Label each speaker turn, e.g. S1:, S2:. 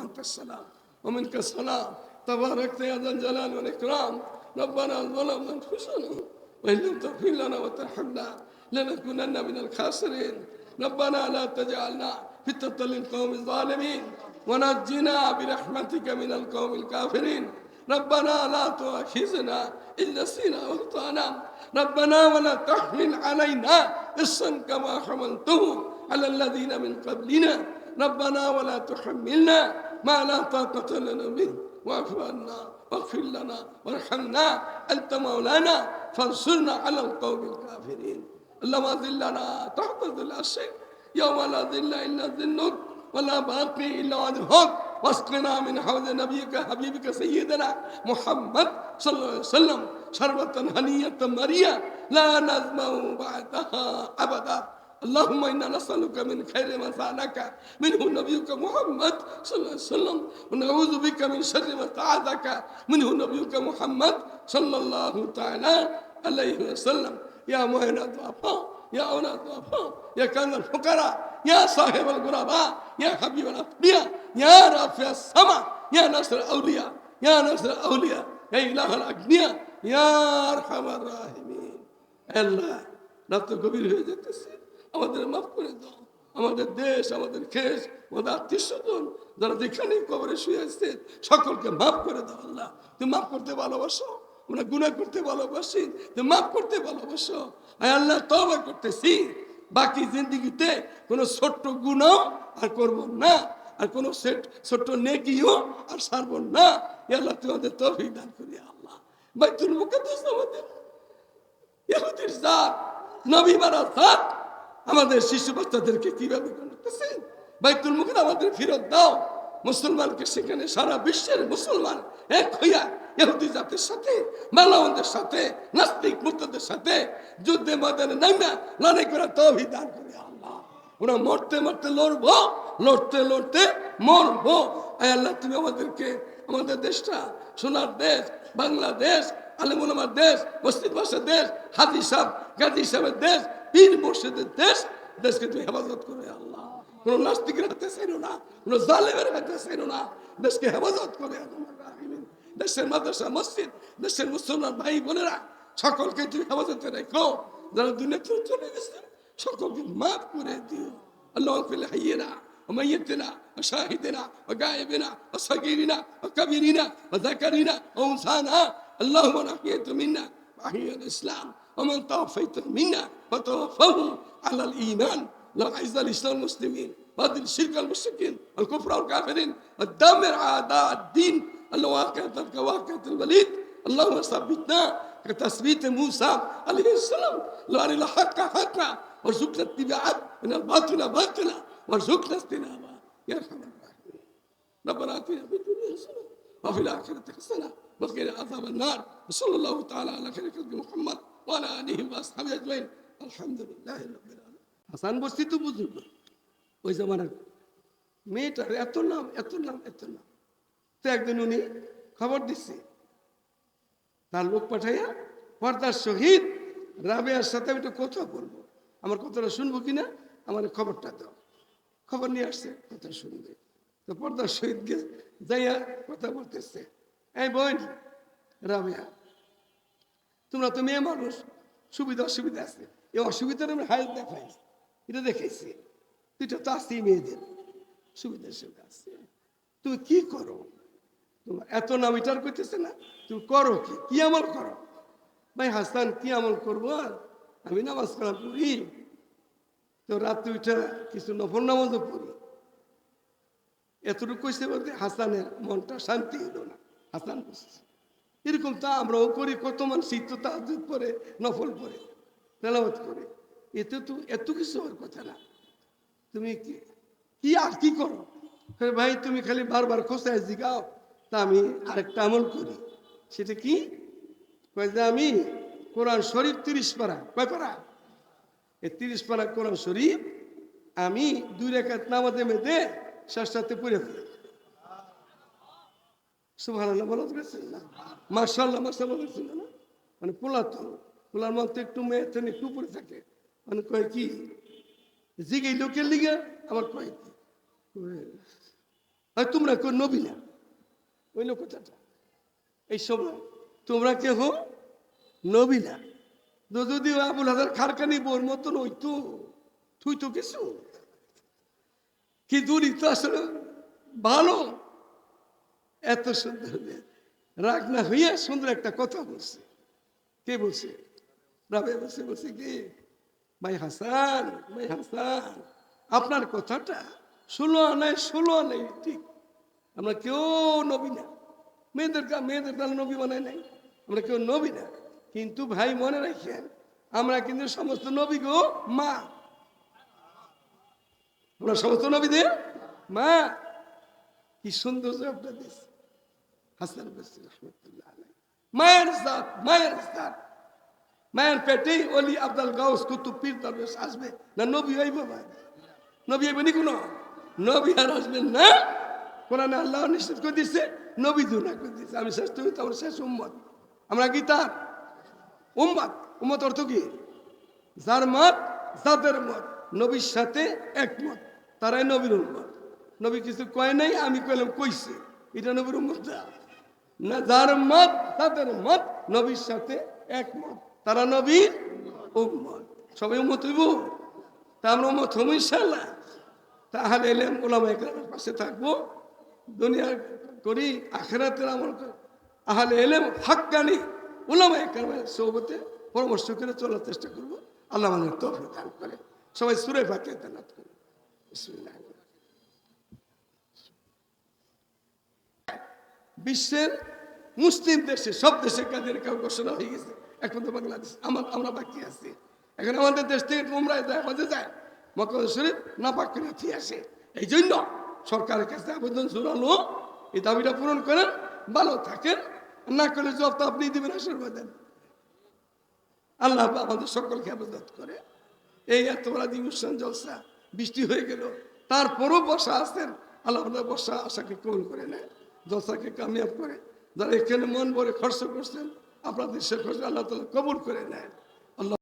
S1: وأنت السلام ومنك السلام تباركت يا ذا الجلال والإكرام. ربنا ظلمنا أنفسنا وإن لم تغفر لنا وترحمنا لنكونن من الخاسرين. ربنا لا تجعلنا فتنة للقوم الظالمين ونجنا برحمتك من القوم الكافرين. ربنا لا تؤاخذنا إن نسينا وأخطأنا. ربنا ولا تحمل علينا إصرا كما حملته على الذين من قبلنا. ربنا ولا تحملنا ما لا طاقة لنا به واعف عنا واغفر لنا وارحمنا أنت مولانا فانصرنا على القوم الكافرين. اللهم ذلنا تحت ظل الشيء يوم لا ظل إلا ظلك ولا باقي إلا وجهك واسقنا من حوض نبيك حبيبك سيدنا محمد صلى الله عليه وسلم شربة هنية مريا لا نظمأ بعدها أبدا. اللهم إنا نسألك من خير ما سألك منه نبيك محمد صلى الله عليه وسلم ونعوذ بك من شر ما استعاذك منه نبيك محمد صلى الله تعالى عليه وسلم. يا معين الضعفاء يا أولى الضعفاء يا كان الفقراء يا صاحب الغرباء يا حبيب الأطبياء يا رافع السماء يا نصر الأولياء يا نصر الأولياء يا إله الأغنياء يا أرحم الراحمين. الله রাত গভীর হয়ে যেতেছে, আমাদের মাফ করে দাও। আমাদের দেশ, আমাদের খেস, আমাদের আত্মীয়স্বজন যারা যেখানে কবরে শুয়ে আসছে সকলকে মাফ করে দাও। আল্লাহ তুমি মাফ করতে ভালোবাসো, আমরা গুনাহ করতে ভালোবাসি, তুমি মাফ করতে ভালোবাসো। আয় আল্লাহ তওবা করতেছি, বাকি জিন্দেগিতে কোনো ছোট্ট গুনাহ আর করব না, আর কোনো ছোট্ট নেকিও আর ছাড়ব না। আল্লাহ তুমি আমাদের তৌফিক দান করি। আল্লাহ বাইতুল মুকাদ্দাস আমাদের ইহুদির জাত, নবী মারা জাত, আমাদের শিশু বাচ্চাদেরকে কিভাবে করতেছেন। বাইতুল মুকাদ্দাস আমাদের ফেরত দাও। মুসলমানকে সেখানে সারা বিশ্বের মুসলমান এক হইয়া ইহুদি জাতির সাথে, মালাউনদের সাথে, নাস্তিক মুরতাদের সাথে যুদ্ধে ময়দানে নাইমা লড়াই করার তৌফিক দান করি। আল্লাহ ওরা মরতে মরতে লড়বো, লড়তে লড়তে মরবো। আয় আল্লাহ তুমি আমাদেরকে, আমাদের দেশটা সোনার দেশ বাংলাদেশ, আলেম ওলামার দেশ, মসজিদ মাসের দেশ, হাজি সাহেব গাজী সাহেবের দেশ, পীর মুর্শিদের দেশ, দেশকে তুমি হেফাজত করে। আল্লাহ কোন নাস্তিকের হাতে চাইল না, কোন জালেমের হাতে চাইল না, দেশকে হেফাজত করে। দেশের মাদ্রাসা মসজিদ, দেশের মুসলমান ভাই বোনেরা সকলকে তুমি হেফাজতে রেখো। যারা দুনিয়াতে চলে গেছে সকলকে মাফ করে দিও। আল্লাহ ফিল হাইয়িনা ওয়া মাইয়িতিনা ওয়া শাহিদিনা ওয়া গায়বিনা ওয়া সাগীরিনা ওয়া কাবীরিনা ওয়া যাকারিনা ওয়া উনসানা আল্লাহুম্মা রাহিয়াতু মিন্না ওয়া আহইয়াল ইসলাম ওয়া মান তাওফাইতু মিন্না ওয়া তাওফাহু আলাল ঈমান لا عز الإسلام المسلمين وأذل الشرك المشركين والكفر والكافرين ودمر أعداء الدين الواقعة كواقعة الوليد. اللهم ثبتنا كتثبيت موسى عليه السلام لأن الحق حقا وارزقنا اتباعه من الباطل باطلا وارزقنا اجتنابه يا أرحم الراحمين. ربنا آتنا في الدنيا حسنة وفي الآخرة حسنة وقنا عذاب النار. وصلى الله تعالى على خير خلق محمد وعلى آله وأصحابه أجمعين. الحمد لله رب العالمين. হাসান বস্তি তো বুঝুন ওই জামানার মেয়েটার এত নাম এত নাম এত নাম। তো একদিন উনি খবর দিচ্ছে, তার লোক পাঠাইয়া পর্দার সহিত রাবেয়ার সাথে আমি একটু কথা বলবো, আমার কথাটা শুনবো কিনা আমার খবরটা দাও। খবর নিয়ে আসছে, কথা শুনবে। তো পর্দার সহিত যাইয়া কথা বলতেছে, এই বোন রাবেয়া, তোমরা তো মেয়ে মানুষ, সুবিধা অসুবিধা আছে, এই অসুবিধার আমি হাল দেখাই, এটা দেখেছি, এটা তো আসছেই মেয়েদের সুবিধার সুবিধা আছে। তুমি কি করো? তোমার এত নাম এটার করতেছে না, তুমি করো কি, কি আমল করো? ভাই হাসান কি আমল করবো, আর আমি নামাজ কালাম পড়ি, তো রাত্রে উঠা কিছু নফল নামাজও পড়ি। এতটুকু কইছে বলতে হাসানের মনটা শান্তি হলো না। হাসান বলছে এরকম তা আমরাও করি, কত মানুষ শীত তাহাজ্জুদ পড়ে, নফল পড়ে, তেলাওয়াত করে, এতে তো এত কিছু হওয়ার কথা না। তুমি কি আর কি করো? ভাই তুমি খালি বারবার খোঁচায় জিগাও, তা আমি আরেকটা আমল করি। সেটা কি? কয় যে আমি কোরআন শরীফ 30 পারা, কয় পারা? এই 30 পারা কোরআন শরীফ আমি 2 রাকাত নামাজে মেয়েদে সাথে পড়ে ফেলি। সুবহানাল্লাহ বলা গেছিল না? মাশাআল্লাহ মাশাআল্লাহ বলছিল না? মানে পোলার মধ্যে একটু মেয়েতে একটু পড়ে থাকে, মানে কয় কি জিগে লোকের লিগে আমার কয় কি আর তোমরা কেউ নবী না, ওই লোক কথাটা এই সময় তোমরা কেহ নবী না। যদি আবুল হাজার খারকানি বোর মতন হইতো তুই তো কিছু কি দূরই তো আসলে ভালো, এত সুন্দর রাগ না হইয়া সুন্দর একটা কথা বলছে। কে বলছে? রাবে বসে বলছে কি, ভাই হাসান, ভাই হাসান, আপনার কথাটা 16 আনায় 16 আনায় ঠিক, আমরা কেউ নবী না, মেয়েদের তাহলে নবী বানায় নাই, আমরা কেউ নবী না। কিন্তু ভাই মনে রাখেন, আমরা কিন্তু সমস্ত নবী গো মা, আমরা সমস্ত নবীদের মা। কি সুন্দর জবাবটা দিয়েছে হাসান বসরি রহমতুল্লাহ আলাইহি। মায়ের জাত, মায়ের জাত, মায়ের পেটে অলি আব্দুল গাউস কুতুব পীর দরবেশ আসবে না নবী হইব? ভাই নবী হইব নি? কোনো নবী আর আসবেন না। কোরআনে আল্লাহ নিশ্চিত করে দিচ্ছে, নবী দুনা করে দিচ্ছে আমি শ্রেষ্ঠ হই, আমার শেষ উম্মত। আমরা কি তার উম্মত? উম্মত অর্থ কি? যার মত, যাদের মত নবীর সাথে একমত, তারাই নবীর উম্মত। নবী কিছু কয় নাই, আমি কইলাম কইছে, এটা নবীর উম্মত না। যার মত, তাদের মত নবীর সাথে একমত, তারা নবীর উম্মত। সবাই উম্মত হইব? তা আমরা উম্মত হইব ইনশাআল্লাহ। তাহলে এলেম ওলামায়ে কেরামের পাশে থাকবো, দুনিয়া করি, আখিরাতের আমল করি। আহলে এলেম হাক্কানি ওলামায়ে কেরামের সোহবতে পরামর্শ করে চলার চেষ্টা করবো। আল্লাহ আমাদের তৌফিক দান করে। সবাই সূরা ফাতিহা তেলাওয়াত করি। বিসমিল্লাহ। বিশ্বের মুসলিম দেশে, সব দেশে কাদের ঘোষণা হয়ে গেছে, এখন তো বাংলাদেশ আমরা বাকি আছি। এখন আমাদের দেশ থেকে উমরায় যায়, হজে যায়, মক্কা শরীফ না পাক করে উঠে আসে। এই জন্য সরকারের কাছে আবেদন জোরালো, এই দাবিটা পূরণ করেন, ভালো থাকেন, না করলে জব তো আপনি দিবেন, আশীর্বাদ দেন। আল্লাহ আমাদের সকলকে আবেদন করে। এই এত বড় অনুষ্ঠান জলসা, বৃষ্টি হয়ে গেল, তারপরও বর্ষা আসছেন, আল্লাহ বর্ষা আশাকে কবুল করে নেয়, জলসাকে কামিয়াব করে। যারা এখানে মন ভরে খরচ করছেন, আপনাদের সে খরচ আল্লাহ তাআলা কবুল করে নেয়।